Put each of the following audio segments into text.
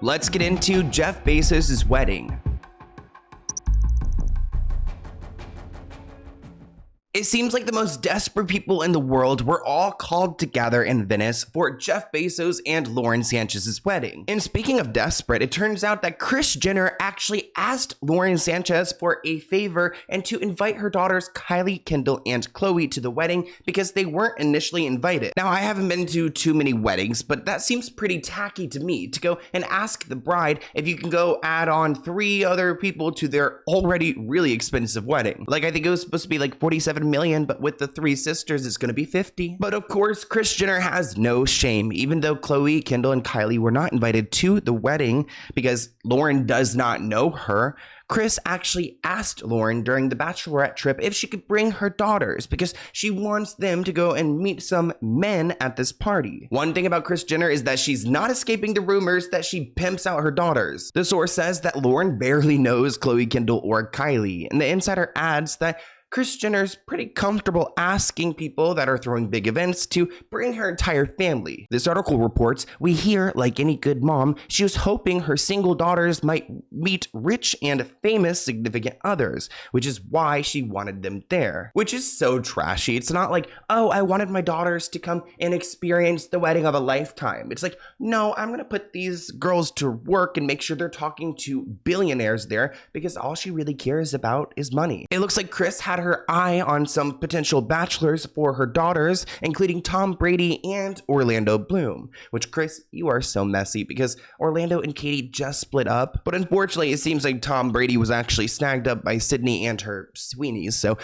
Let's get into Jeff Bezos' wedding. It seems like the most desperate people in the world were all called together in Venice for Jeff Bezos and Lauren Sanchez's wedding. And speaking of desperate, it turns out that Kris Jenner actually asked Lauren Sanchez for a favor and to invite her daughters Kylie, Kendall, and Khloe to the wedding because they weren't initially invited. Now, I haven't been to too many weddings, but that seems pretty tacky to me to go and ask the bride if you can go add on 3 other people to their already really expensive wedding. Like, I think it was supposed to be like 47 million, but with the 3 sisters, it's going to be 50. But of course, Kris Jenner has no shame, even though Khloe, Kendall, and Kylie were not invited to the wedding because Lauren does not know her. Kris actually asked Lauren during the bachelorette trip if she could bring her daughters because she wants them to go and meet some men at this party. One thing about Kris Jenner is that she's not escaping the rumors that she pimps out her daughters. The source says that Lauren barely knows Khloe, Kendall, or Kylie, and the insider adds that Kris Jenner's pretty comfortable asking people that are throwing big events to bring her entire family. This article reports, we hear, like any good mom, she was hoping her single daughters might meet rich and famous significant others, which is why she wanted them there. Which is so trashy. It's not like, oh, I wanted my daughters to come and experience the wedding of a lifetime. It's like, no, I'm gonna put these girls to work and make sure they're talking to billionaires there because all she really cares about is money. It looks like Kris had her eye on some potential bachelors for her daughters, including Tom Brady and Orlando Bloom, which, Kris, you are so messy because Orlando and Katie just split up. But unfortunately, it seems like Tom Brady was actually snagged up by Sydney and her Sweeneys, so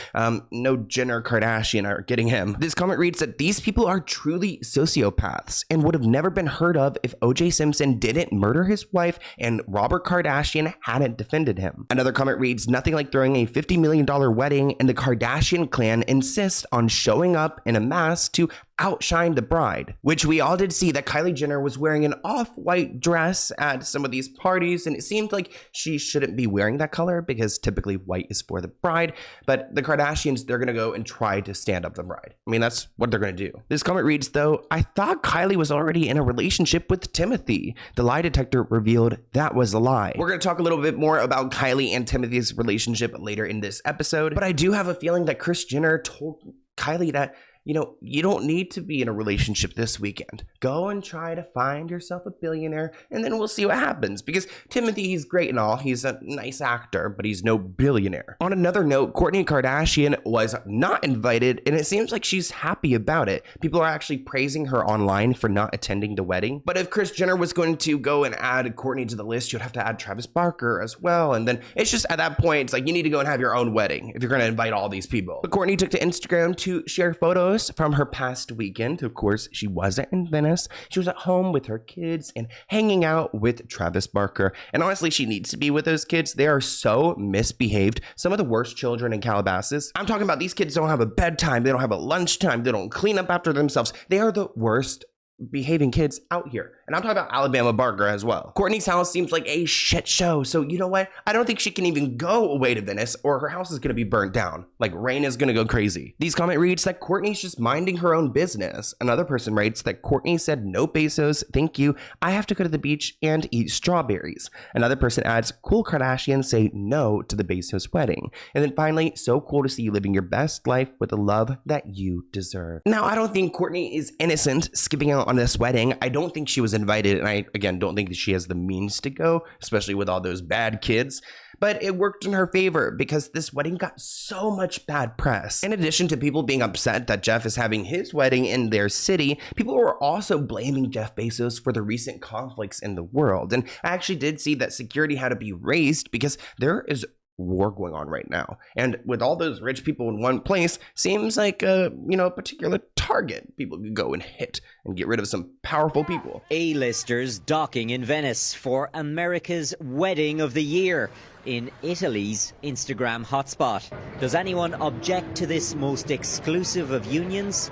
no Jenner Kardashian are getting him. This comment reads that these people are truly sociopaths and would have never been heard of if O.J. Simpson didn't murder his wife and Robert Kardashian hadn't defended him. Another comment reads, nothing like throwing a $50 million wedding and the Kardashian clan insists on showing up in a mask to outshine the bride, which we all did see that Kylie Jenner was wearing an off-white dress at some of these parties, and it seemed like she shouldn't be wearing that color because typically white is for the bride, but the Kardashians, they're gonna go and try to stand up the bride. I mean, that's what they're gonna do. This comment reads, though, I thought Kylie was already in a relationship with Timothy. The lie detector revealed that was a lie. We're gonna talk a little bit more about Kylie and Timothy's relationship later in this episode, but I do have a feeling that Kris Jenner told Kylie that, you know, you don't need to be in a relationship this weekend. Go and try to find yourself a billionaire, and then we'll see what happens. Because Timothy, he's great and all. He's a nice actor, but he's no billionaire. On another note, Kourtney Kardashian was not invited, and it seems like she's happy about it. People are actually praising her online for not attending the wedding. But if Kris Jenner was going to go and add Kourtney to the list, you'd have to add Travis Barker as well. And then it's just, at that point, it's like you need to go and have your own wedding if you're going to invite all these people. But Kourtney took to Instagram to share photos from her past weekend. Of course, she wasn't in Venice. She was at home with her kids and hanging out with Travis Barker. And honestly, she needs to be with those kids. They are so misbehaved. Some of the worst children in Calabasas. I'm talking about these kids don't have a bedtime. They don't have a lunchtime. They don't clean up after themselves. They are the worst behaving kids out here. And I'm talking about Alabama Barker as well. Kourtney's house seems like a shit show. So you know what? I don't think she can even go away to Venice or her house is going to be burnt down. Like rain is going to go crazy. These comment reads that Kourtney's just minding her own business. Another person writes that Kourtney said, no Bezos, thank you. I have to go to the beach and eat strawberries. Another person adds, cool Kardashians say no to the Bezos wedding. And then finally, so cool to see you living your best life with the love that you deserve. Now, I don't think Kourtney is innocent skipping out on this wedding. I don't think she was invited, and I again don't think that she has the means to go, especially with all those bad kids. But it worked in her favor because this wedding got so much bad press. In addition to people being upset that Jeff is having his wedding in their city, people were also blaming Jeff Bezos for the recent conflicts in the world. And I actually did see that security had to be raised because there is war going on right now, and with all those rich people in one place, seems like a particular target people could go and hit and get rid of some powerful people. A-listers docking in Venice for America's wedding of the year in Italy's Instagram hotspot. Does anyone object to this most exclusive of unions?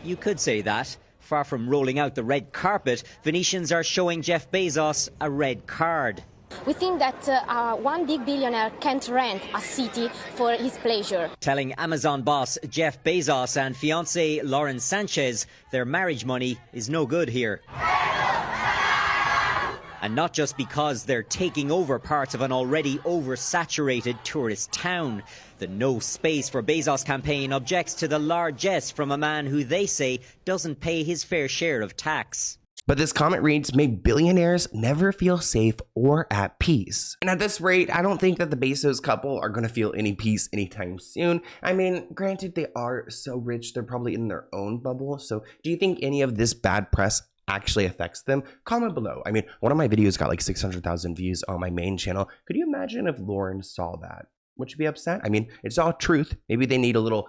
You could say that. Far from rolling out the red carpet, Venetians are showing Jeff Bezos a red card. We think that one big billionaire can't rent a city for his pleasure. Telling Amazon boss Jeff Bezos and fiancée Lauren Sanchez their marriage money is no good here. And not just because they're taking over parts of an already oversaturated tourist town. The No Space for Bezos campaign objects to the largesse from a man who they say doesn't pay his fair share of tax. But this comment reads, may billionaires never feel safe or at peace. And at this rate, I don't think that the Bezos couple are going to feel any peace anytime soon. I mean, granted, they are so rich, they're probably in their own bubble. So do you think any of this bad press actually affects them? Comment below. I mean, one of my videos got like 600,000 views on my main channel. Could you imagine if Lauren saw that? Would you be upset? I mean, it's all truth. Maybe they need a little,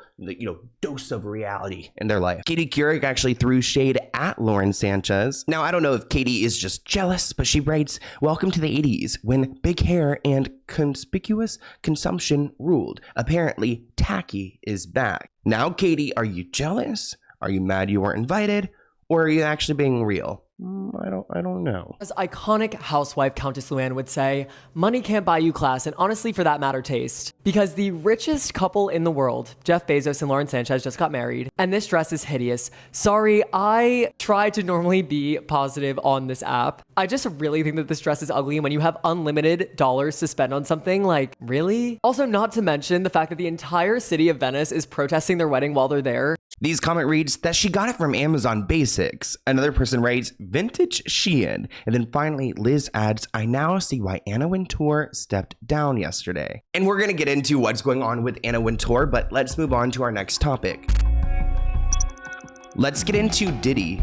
dose of reality in their life. Katie Couric actually threw shade at Lauren Sanchez. Now, I don't know if Katie is just jealous, but she writes, welcome to the 80s, when big hair and conspicuous consumption ruled. Apparently, tacky is back. Now, Katie, are you jealous? Are you mad you weren't invited? Or are you actually being real? I don't know. As iconic housewife Countess Luann would say, money can't buy you class, and honestly, for that matter, taste. Because the richest couple in the world, Jeff Bezos and Lauren Sanchez, just got married, and this dress is hideous. Sorry, I try to normally be positive on this app. I just really think that this dress is ugly, and when you have unlimited dollars to spend on something, like, really? Also, not to mention the fact that the entire city of Venice is protesting their wedding while they're there. These comment reads that she got it from Amazon Basics. Another person writes, vintage Shein. And then finally, Liz adds, I now see why Anna Wintour stepped down yesterday. And we're going to get into what's going on with Anna Wintour, but let's move on to our next topic. Let's get into Diddy.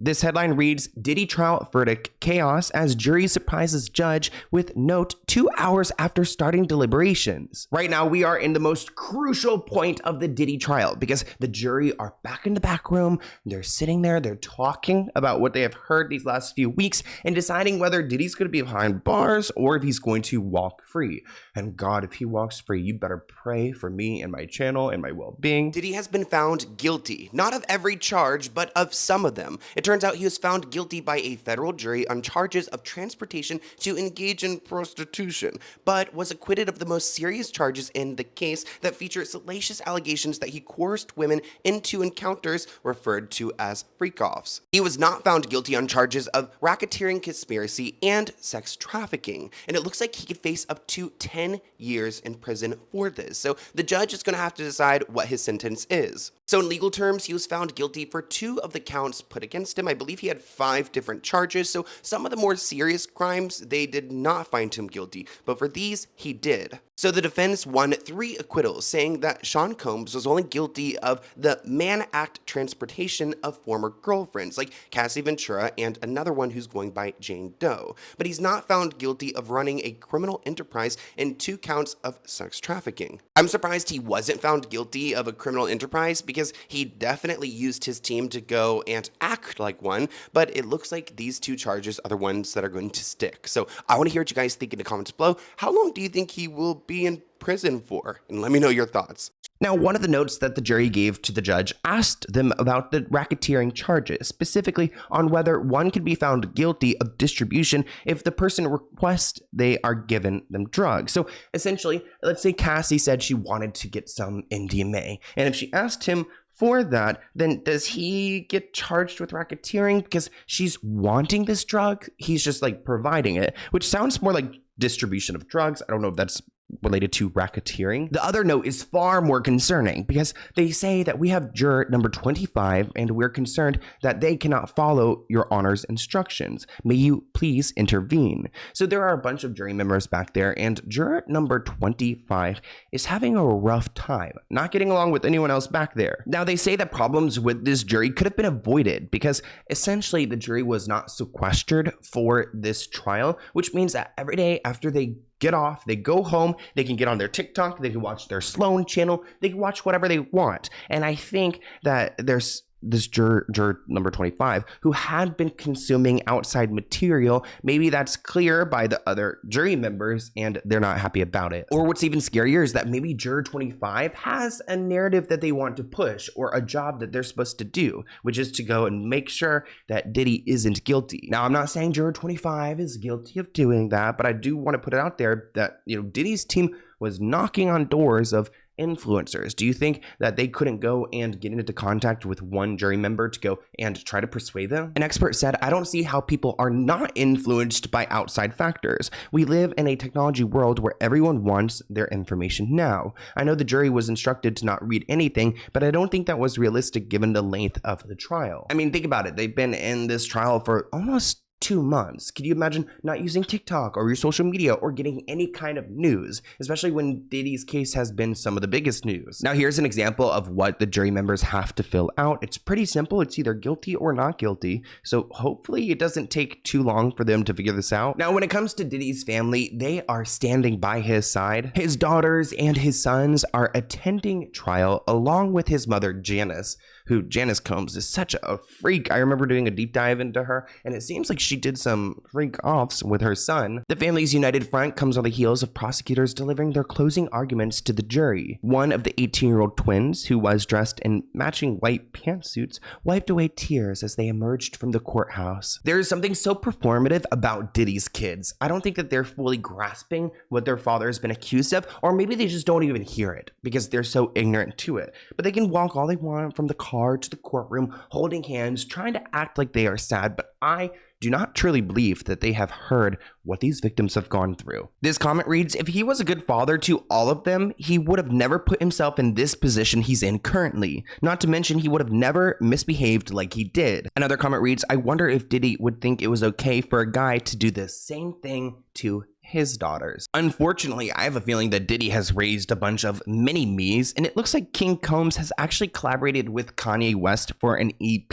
This headline reads, Diddy trial verdict chaos as jury surprises judge with note 2 hours after starting deliberations. Right now, we are in the most crucial point of the Diddy trial because the jury are back in the back room. They're sitting there. They're talking about what they have heard these last few weeks and deciding whether Diddy's going to be behind bars or if he's going to walk free. And God, if he walks free, you better pray for me and my channel and my well-being. Diddy has been found guilty, not of every charge, but of some of them. It turns out he was found guilty by a federal jury on charges of transportation to engage in prostitution, but was acquitted of the most serious charges in the case that feature salacious allegations that he coerced women into encounters referred to as freak-offs. He was not found guilty on charges of racketeering, conspiracy, and sex trafficking, and it looks like he could face up to 10 years in prison for this. So the judge is going to have to decide what his sentence is. So in legal terms, he was found guilty for 2 of the counts put against him. I believe he had 5 different charges. So some of the more serious crimes, they did not find him guilty, but for these, he did. So the defense won 3 acquittals, saying that Sean Combs was only guilty of the Mann Act transportation of former girlfriends, like Cassie Ventura and another one who's going by Jane Doe. But he's not found guilty of running a criminal enterprise in 2 counts of sex trafficking. I'm surprised he wasn't found guilty of a criminal enterprise because he definitely used his team to go and act like one, but it looks like these 2 charges are the ones that are going to stick. So I want to hear what you guys think in the comments below. How long do you think he will be in prison for? And let me know your thoughts. Now, one of the notes that the jury gave to the judge asked them about the racketeering charges, specifically on whether one could be found guilty of distribution if the person requests they are given them drugs. So essentially, let's say Cassie said she wanted to get some MDMA, and if she asked him for that, then does he get charged with racketeering because she's wanting this drug? He's just like providing it, which sounds more like distribution of drugs. I don't know if that's related to racketeering. The other note is far more concerning because they say that we have juror number 25 and we're concerned that they cannot follow your honor's instructions. May you please intervene. So there are a bunch of jury members back there and juror number 25 is having a rough time, not getting along with anyone else back there. Now they say that problems with this jury could have been avoided because essentially the jury was not sequestered for this trial, which means that every day after they get off, they go home, they can get on their TikTok, they can watch their Sloan channel, they can watch whatever they want. And I think that there's this juror number 25 who had been consuming outside material. Maybe that's clear by the other jury members and they're not happy about it. Or what's even scarier is that maybe juror 25 has a narrative that they want to push or a job that they're supposed to do, which is to go and make sure that Diddy isn't guilty. Now, I'm not saying juror 25 is guilty of doing that, but I do want to put it out there that, Diddy's team was knocking on doors of influencers. Do you think that they couldn't go and get into contact with one jury member to go and try to persuade them? An expert said, I don't see how people are not influenced by outside factors. We live in a technology world where everyone wants their information now. I know the jury was instructed to not read anything, but I don't think that was realistic given the length of the trial. I mean, think about it. They've been in this trial for almost 2 months. Could you imagine not using TikTok or your social media or getting any kind of news, especially when Diddy's case has been some of the biggest news? Now, here's an example of what the jury members have to fill out. It's pretty simple. It's either guilty or not guilty. So hopefully it doesn't take too long for them to figure this out. Now, when it comes to Diddy's family, they are standing by his side. His daughters and his sons are attending trial along with his mother, Janice, who Janice Combs is such a freak. I remember doing a deep dive into her, and it seems like she did some freak offs with her son. The family's united front comes on the heels of prosecutors delivering their closing arguments to the jury. One of the 18-year-old twins, who was dressed in matching white pantsuits, wiped away tears as they emerged from the courthouse. There is something so performative about Diddy's kids. I don't think that they're fully grasping what their father has been accused of, or maybe they just don't even hear it because they're so ignorant to it. But they can walk all they want from the car to the courtroom, holding hands, trying to act like they are sad, but I do not truly believe that they have heard what these victims have gone through. This comment reads, if he was a good father to all of them, he would have never put himself in this position he's in currently. Not to mention, he would have never misbehaved like he did. Another comment reads, I wonder if Diddy would think it was okay for a guy to do the same thing to his daughters. Unfortunately, I have a feeling that Diddy has raised a bunch of mini me's, and it looks like King Combs has actually collaborated with Kanye West for an EP.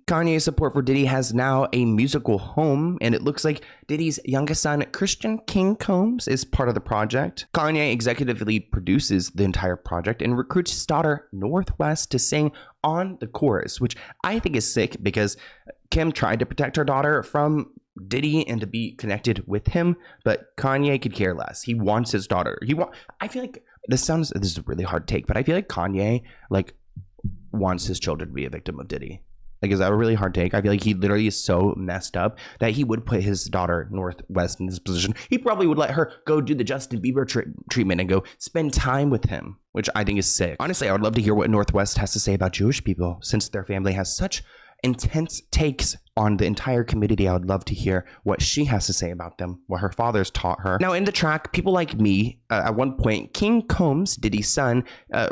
Kanye's support for Diddy has now a musical home, and it looks like Diddy's youngest son, Christian King Combs, is part of the project. Kanye executively produces the entire project and recruits his daughter, Northwest, to sing on the chorus, which I think is sick because Kim tried to protect her daughter from Diddy and to be connected with him, but Kanye could care less. He wants his daughter. I feel like this is a really hard take, but I feel like Kanye wants his children to be a victim of Diddy. Is that a really hard take? I feel like he literally is so messed up that he would put his daughter Northwest in this position. He probably would let her go do the Justin Bieber treatment and go spend time with him, which I think is sick. Honestly, I would love to hear what Northwest has to say about Jewish people, since their family has such intense takes on the entire community. I would love to hear what she has to say about them, what her father's taught her. Now, in the track, People Like Me, at one point, King Combs, Diddy's son,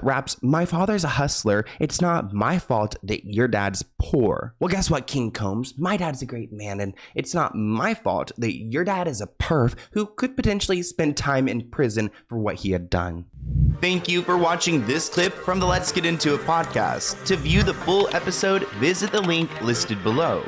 raps, my father's a hustler. It's not my fault that your dad's poor. Well, guess what, King Combs? My dad's a great man, and it's not my fault that your dad is a perv who could potentially spend time in prison for what he had done. Thank you for watching this clip from the Let's Get Into It podcast. To view the full episode, visit the link listed below.